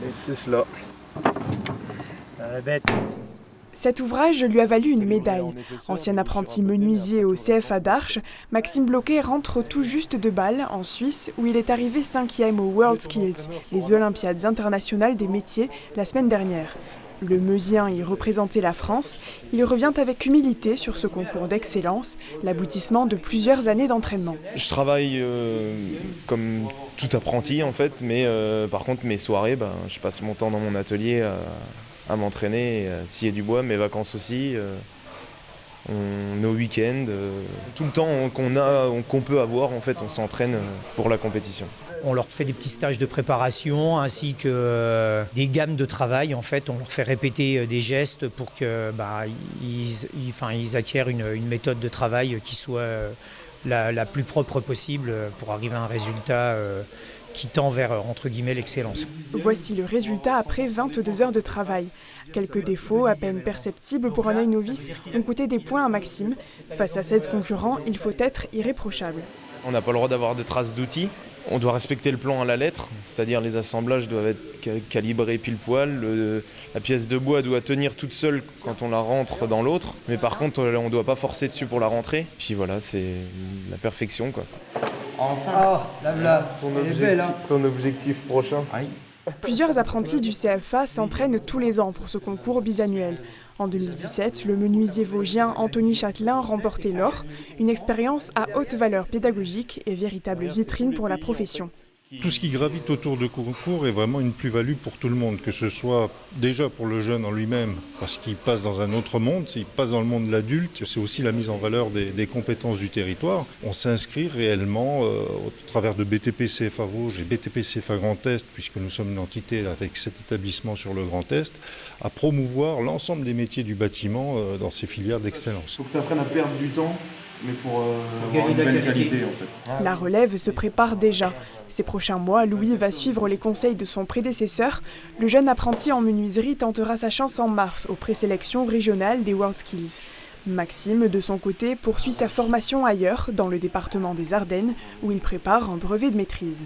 Et c'est cela. La bête. Cet ouvrage lui a valu une médaille. Ancien apprenti menuisier au CFA d'Arches, Maxime Bloquet rentre tout juste de Bâle, en Suisse, où il est arrivé 5e aux WorldSkills, les Olympiades internationales des métiers, la semaine dernière. Le Meusien y représentait la France. Il revient avec humilité sur ce concours d'excellence, l'aboutissement de plusieurs années d'entraînement. Je travaille comme tout apprenti en fait, mais par contre mes soirées, je passe mon temps dans mon atelier à m'entraîner, à scier du bois, mes vacances aussi, nos week-ends, tout le temps qu'on peut avoir en fait, on s'entraîne pour la compétition. On leur fait des petits stages de préparation ainsi que des gammes de travail. En fait, on leur fait répéter des gestes pour qu'ils acquièrent une méthode de travail qui soit la plus propre possible pour arriver à un résultat qui tend vers, entre guillemets, l'excellence. Voici le résultat après 22 heures de travail. Quelques défauts, à peine perceptibles pour un œil novice, ont coûté des points à Maxime. Face à 16 concurrents, il faut être irréprochable. On n'a pas le droit d'avoir de traces d'outils. On doit respecter le plan à la lettre, c'est-à-dire les assemblages doivent être calibrés pile poil. La pièce de bois doit tenir toute seule quand on la rentre dans l'autre. Mais par contre, on ne doit pas forcer dessus pour la rentrer. Puis voilà, c'est la perfection, quoi. Enfin, ton objectif prochain. Plusieurs apprentis du CFA s'entraînent tous les ans pour ce concours bisannuel. En 2017, le menuisier vosgien Anthony Châtelain remportait l'or, une expérience à haute valeur pédagogique et véritable vitrine pour la profession. Tout ce qui gravite autour de concours est vraiment une plus-value pour tout le monde, que ce soit déjà pour le jeune en lui-même, parce qu'il passe dans un autre monde, il passe dans le monde de l'adulte, c'est aussi la mise en valeur des compétences du territoire. On s'inscrit réellement au travers de BTP CFA Vosges et BTP CFA Grand Est, puisque nous sommes une entité avec 7 établissements sur le Grand Est, à promouvoir l'ensemble des métiers du bâtiment dans ces filières d'excellence. Il faut que tu apprennes à perdre du temps, mais pour avoir une belle qualité en fait. La relève se prépare déjà. Ces prochains mois, Louis va suivre les conseils de son prédécesseur. Le jeune apprenti en menuiserie tentera sa chance en mars aux présélections régionales des WorldSkills. Maxime, de son côté, poursuit sa formation ailleurs, dans le département des Ardennes, où il prépare un brevet de maîtrise.